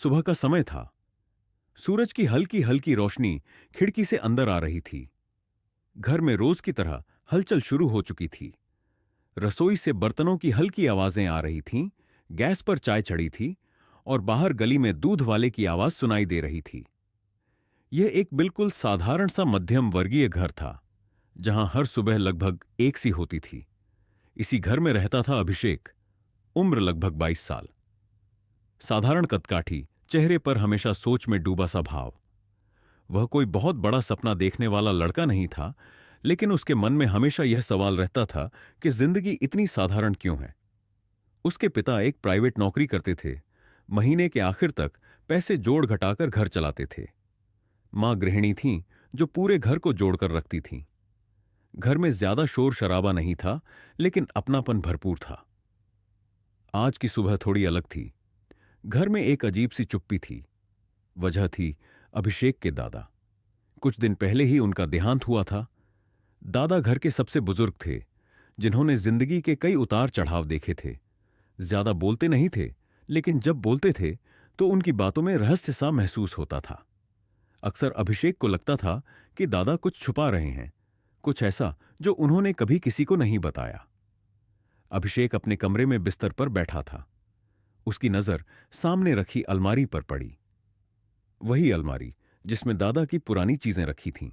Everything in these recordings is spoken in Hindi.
सुबह का समय था। सूरज की हल्की हल्की रोशनी खिड़की से अंदर आ रही थी। घर में रोज की तरह हलचल शुरू हो चुकी थी। रसोई से बर्तनों की हल्की आवाजें आ रही थीं, गैस पर चाय चढ़ी थी और बाहर गली में दूध वाले की आवाज सुनाई दे रही थी। यह एक बिल्कुल साधारण सा मध्यम वर्गीय घर था, जहां हर सुबह लगभग एक सी होती थी। इसी घर में रहता था अभिषेक। उम्र लगभग 22 साल। साधारण कदकाठी, चेहरे पर हमेशा सोच में डूबा सा भाव। वह कोई बहुत बड़ा सपना देखने वाला लड़का नहीं था, लेकिन उसके मन में हमेशा यह सवाल रहता था कि जिंदगी इतनी साधारण क्यों है। उसके पिता एक प्राइवेट नौकरी करते थे। महीने के आखिर तक पैसे जोड़ घटाकर घर चलाते थे। मां गृहिणी थीं, जो पूरे घर को जोड़कर रखती थीं। घर में ज्यादा शोर शराबा नहीं था, लेकिन अपनापन भरपूर था। आज की सुबह थोड़ी अलग थी। घर में एक अजीब सी चुप्पी थी। वजह थी अभिषेक के दादा। कुछ दिन पहले ही उनका देहांत हुआ था। दादा घर के सबसे बुजुर्ग थे, जिन्होंने जिंदगी के कई उतार चढ़ाव देखे थे। ज्यादा बोलते नहीं थे, लेकिन जब बोलते थे तो उनकी बातों में रहस्य सा महसूस होता था। अक्सर अभिषेक को लगता था कि दादा कुछ छुपा रहे हैं, कुछ ऐसा जो उन्होंने कभी किसी को नहीं बताया। अभिषेक अपने कमरे में बिस्तर पर बैठा था। उसकी नजर सामने रखी अलमारी पर पड़ी। वही अलमारी जिसमें दादा की पुरानी चीजें रखी थीं।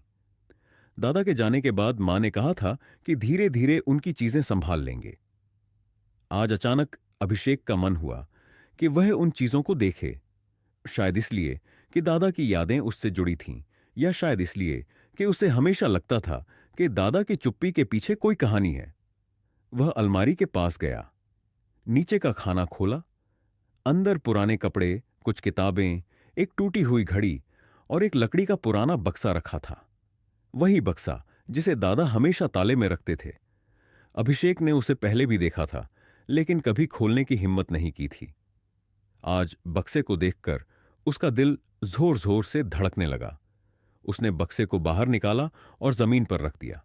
दादा के जाने के बाद मां ने कहा था कि धीरे धीरे उनकी चीजें संभाल लेंगे। आज अचानक अभिषेक का मन हुआ कि वह उन चीजों को देखे। शायद इसलिए कि दादा की यादें उससे जुड़ी थीं, या शायद इसलिए कि उसे हमेशा लगता था कि दादा की चुप्पी के पीछे कोई कहानी है। वह अलमारी के पास गया, नीचे का खाना खोला। अंदर पुराने कपड़े, कुछ किताबें, एक टूटी हुई घड़ी और एक लकड़ी का पुराना बक्सा रखा था। वही बक्सा जिसे दादा हमेशा ताले में रखते थे। अभिषेक ने उसे पहले भी देखा था, लेकिन कभी खोलने की हिम्मत नहीं की थी। आज बक्से को देखकर उसका दिल जोर जोर से धड़कने लगा। उसने बक्से को बाहर निकाला और जमीन पर रख दिया।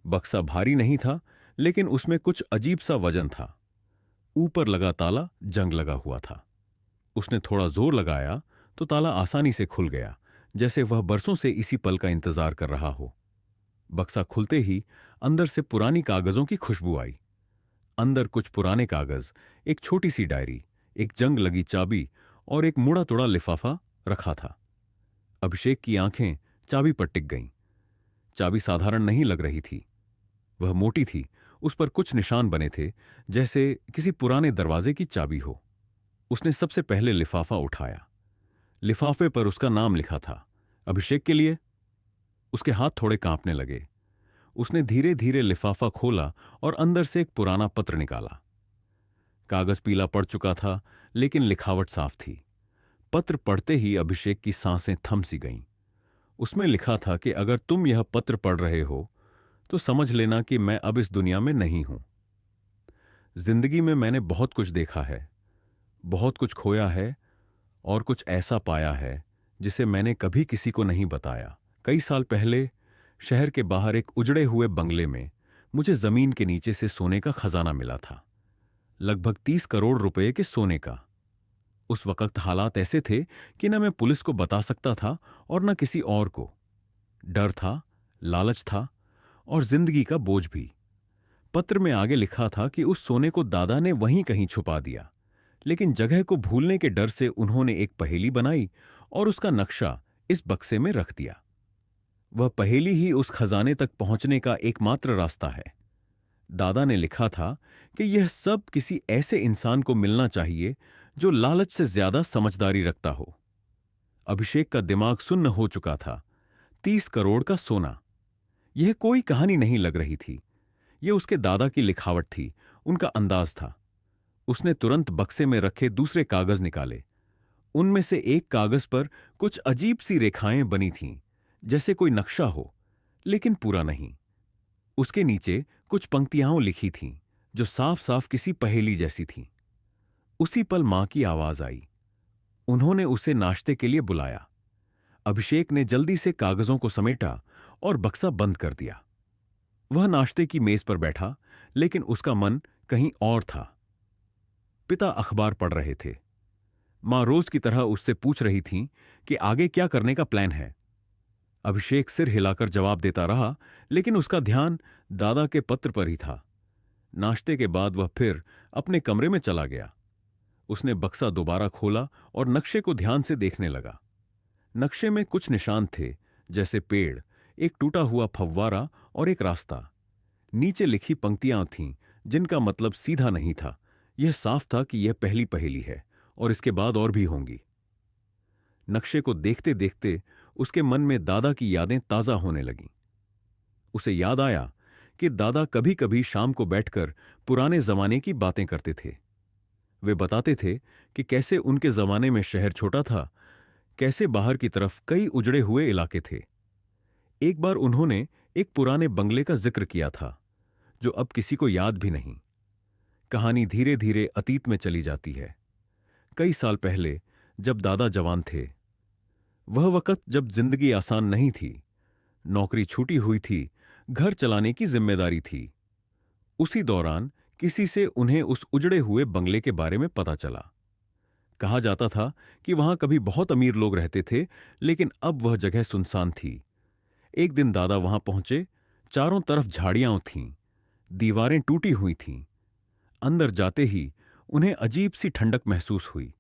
बक्सा भारी नहीं था, लेकिन उसमें कुछ अजीब सा वजन था। ऊपर लगा ताला जंग लगा हुआ था। उसने थोड़ा जोर लगाया तो ताला आसानी से खुल गया, जैसे वह बरसों से इसी पल का इंतजार कर रहा हो। बक्सा खुलते ही अंदर से पुरानी कागजों की खुशबू आई। अंदर कुछ पुराने कागज, एक छोटी सी डायरी, एक जंग लगी चाबी और एक मुड़ा तुड़ा लिफाफा रखा था। अभिषेक की आंखें चाबी पर टिक गईं। चाबी साधारण नहीं लग रही थी। वह मोटी थी, उस पर कुछ निशान बने थे, जैसे किसी पुराने दरवाजे की चाबी हो। उसने सबसे पहले लिफाफा उठाया। लिफाफे पर उसका नाम लिखा था, अभिषेक के लिए। उसके हाथ थोड़े कांपने लगे। उसने धीरे धीरे लिफाफा खोला और अंदर से एक पुराना पत्र निकाला। कागज पीला पड़ चुका था, लेकिन लिखावट साफ थी। पत्र पढ़ते ही अभिषेक की सांसें थम सी गईं। उसमें लिखा था कि अगर तुम यह पत्र पढ़ रहे हो तो समझ लेना कि मैं अब इस दुनिया में नहीं हूं। जिंदगी में मैंने बहुत कुछ देखा है, बहुत कुछ खोया है और कुछ ऐसा पाया है जिसे मैंने कभी किसी को नहीं बताया। कई साल पहले शहर के बाहर एक उजड़े हुए बंगले में मुझे जमीन के नीचे से सोने का खजाना मिला था। लगभग 30 करोड़ रुपए के सोने का। उस वक्त हालात ऐसे थे कि न मैं पुलिस को बता सकता था और न किसी और को। डर था, लालच था और जिंदगी का बोझ भी। पत्र में आगे लिखा था कि उस सोने को दादा ने वहीं कहीं छुपा दिया, लेकिन जगह को भूलने के डर से उन्होंने एक पहेली बनाई और उसका नक्शा इस बक्से में रख दिया। वह पहेली ही उस खजाने तक पहुंचने का एकमात्र रास्ता है। दादा ने लिखा था कि यह सब किसी ऐसे इंसान को मिलना चाहिए जो लालच से ज्यादा समझदारी रखता हो। अभिषेक का दिमाग सुन्न हो चुका था। 30 करोड़ का सोना, यह कोई कहानी नहीं लग रही थी। यह उसके दादा की लिखावट थी, उनका अंदाज था। उसने तुरंत बक्से में रखे दूसरे कागज निकाले। उनमें से एक कागज पर कुछ अजीब सी रेखाएं बनी थीं, जैसे कोई नक्शा हो, लेकिन पूरा नहीं। उसके नीचे कुछ पंक्तियां लिखी थीं, जो साफ साफ किसी पहेली जैसी थीं। उसी पल मां की आवाज आई। उन्होंने उसे नाश्ते के लिए बुलाया। अभिषेक ने जल्दी से कागजों को समेटा और बक्सा बंद कर दिया। वह नाश्ते की मेज पर बैठा, लेकिन उसका मन कहीं और था। पिता अखबार पढ़ रहे थे। मां रोज की तरह उससे पूछ रही थीं कि आगे क्या करने का प्लान है। अभिषेक सिर हिलाकर जवाब देता रहा, लेकिन उसका ध्यान दादा के पत्र पर ही था। नाश्ते के बाद वह फिर अपने कमरे में चला गया। उसने बक्सा दोबारा खोला और नक्शे को ध्यान से देखने लगा। नक्शे में कुछ निशान थे, जैसे पेड़, एक टूटा हुआ फव्वारा और एक रास्ता। नीचे लिखी पंक्तियां थीं जिनका मतलब सीधा नहीं था। यह साफ था कि यह पहली पहेली है और इसके बाद और भी होंगी। नक्शे को देखते देखते उसके मन में दादा की यादें ताजा होने लगीं। उसे याद आया कि दादा कभी कभी शाम को बैठकर पुराने जमाने की बातें करते थे। वे बताते थे कि कैसे उनके जमाने में शहर छोटा था, कैसे बाहर की तरफ कई उजड़े हुए इलाके थे। एक बार उन्होंने एक पुराने बंगले का जिक्र किया था, जो अब किसी को याद भी नहीं। कहानी धीरे धीरे अतीत में चली जाती है। कई साल पहले, जब दादा जवान थे, वह वक्त जब जिंदगी आसान नहीं थी, नौकरी छूटी हुई थी, घर चलाने की जिम्मेदारी थी। उसी दौरान किसी से उन्हें उस उजड़े हुए बंगले के बारे में पता चला। कहा जाता था कि वहां कभी बहुत अमीर लोग रहते थे, लेकिन अब वह जगह सुनसान थी। एक दिन दादा वहां पहुंचे। चारों तरफ झाड़ियां थीं, दीवारें टूटी हुई थीं। अंदर जाते ही उन्हें अजीब सी ठंडक महसूस हुई,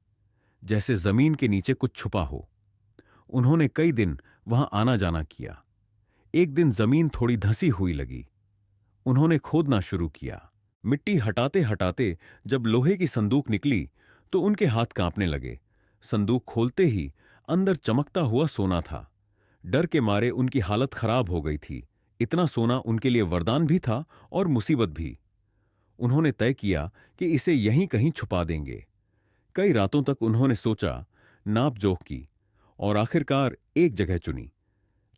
जैसे जमीन के नीचे कुछ छुपा हो। उन्होंने कई दिन वहां आना जाना किया। एक दिन जमीन थोड़ी धंसी हुई लगी। उन्होंने खोदना शुरू किया। मिट्टी हटाते हटाते जब लोहे की संदूक निकली तो उनके हाथ कांपने लगे। संदूक खोलते ही अंदर चमकता हुआ सोना था। डर के मारे उनकी हालत खराब हो गई थी। इतना सोना उनके लिए वरदान भी था और मुसीबत भी। उन्होंने तय किया कि इसे यहीं कहीं छुपा देंगे। कई रातों तक उन्होंने सोचा, नाप जोख की और आखिरकार एक जगह चुनी।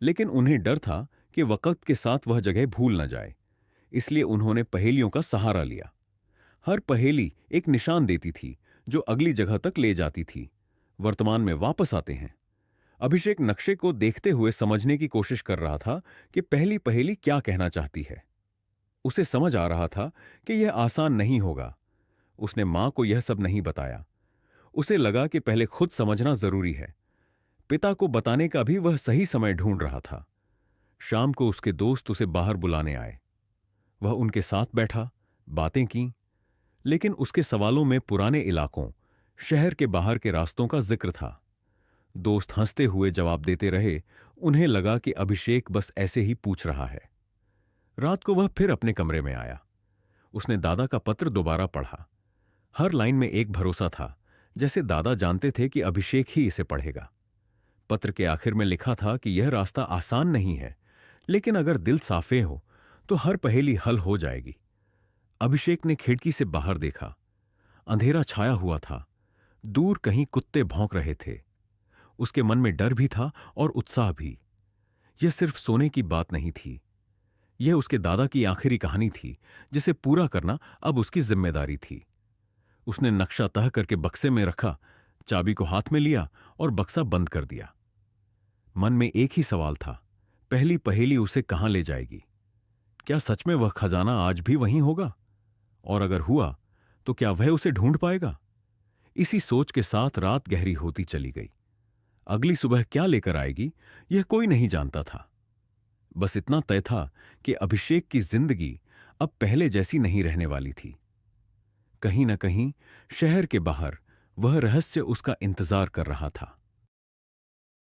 लेकिन उन्हें डर था कि वक्त के साथ वह जगह भूल न जाए, इसलिए उन्होंने पहेलियों का सहारा लिया। हर पहेली एक निशान देती थी जो अगली जगह तक ले जाती थी। वर्तमान में वापस आते हैं। अभिषेक नक्शे को देखते हुए समझने की कोशिश कर रहा था कि पहली पहेली क्या कहना चाहती है। उसे समझ आ रहा था कि यह आसान नहीं होगा। उसने मां को यह सब नहीं बताया। उसे लगा कि पहले खुद समझना जरूरी है। पिता को बताने का भी वह सही समय ढूंढ रहा था। शाम को उसके दोस्त उसे बाहर बुलाने आए। वह उनके साथ बैठा, बातें की, लेकिन उसके सवालों में पुराने इलाकों, शहर के बाहर के रास्तों का जिक्र था। दोस्त हंसते हुए जवाब देते रहे। उन्हें लगा कि अभिषेक बस ऐसे ही पूछ रहा है। रात को वह फिर अपने कमरे में आया। उसने दादा का पत्र दोबारा पढ़ा। हर लाइन में एक भरोसा था, जैसे दादा जानते थे कि अभिषेक ही इसे पढ़ेगा। पत्र के आखिर में लिखा था कि यह रास्ता आसान नहीं है, लेकिन अगर दिल साफे हो तो हर पहेली हल हो जाएगी। अभिषेक ने खिड़की से बाहर देखा। अंधेरा छाया हुआ था। दूर कहीं कुत्ते भौंक रहे थे। उसके मन में डर भी था और उत्साह भी। यह सिर्फ सोने की बात नहीं थी, यह उसके दादा की आखिरी कहानी थी, जिसे पूरा करना अब उसकी जिम्मेदारी थी। उसने नक्शा तह करके बक्से में रखा, चाबी को हाथ में लिया और बक्सा बंद कर दिया। मन में एक ही सवाल था, पहली पहेली उसे कहां ले जाएगी? क्या सच में वह खजाना आज भी वहीं होगा? और अगर हुआ तो क्या वह उसे ढूंढ पाएगा? इसी सोच के साथ रात गहरी होती चली गई। अगली सुबह क्या लेकर आएगी, यह कोई नहीं जानता था। बस इतना तय था कि अभिषेक की जिंदगी अब पहले जैसी नहीं रहने वाली थी। कहीं न कहीं शहर के बाहर वह रहस्य उसका इंतजार कर रहा था।